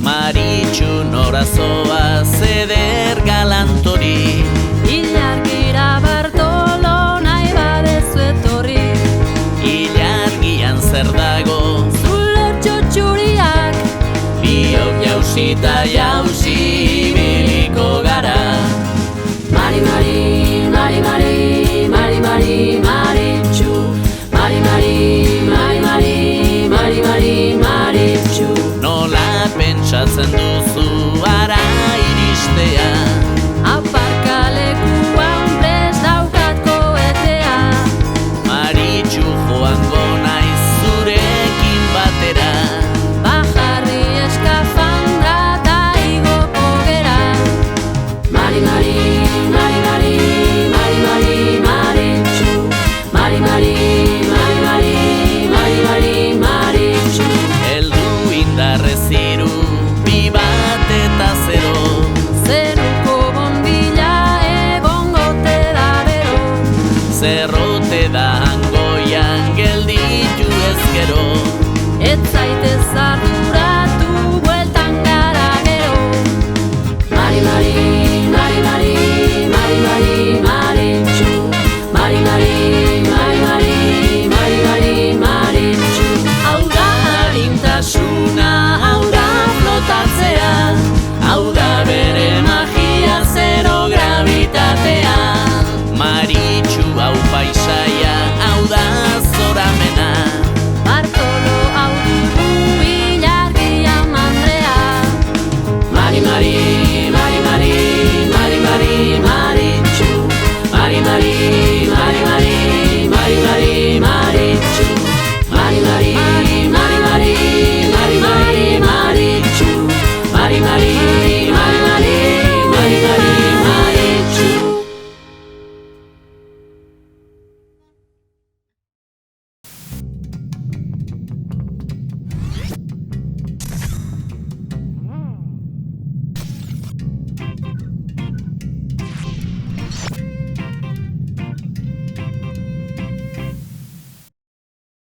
Maritxu norazoa zeder galantori, Ilargira Bartolo nahi badezu etorri. ilargian zer dago, Zulo txotxuriak, biok jausita jausi ibiliko gara. Mari, Mari, Mari, Mari, Mari, Mari, Maritxu. Mari, Mari, Mari, Mari, Mari, Mari, Maritxu. Nola pentsatzen duzu ara iristea, Aparkalekuan prest daukat koetea. Maritxu joango naiz zurekin batera. Bajarri eskafandra eta igoko gera. Mari, Mari, Mari, Mari, Mari, Mari, Maritxu. Mari, Mari, Mari, Mari, Mari, Mari, Maritxu. Heldu indarrezi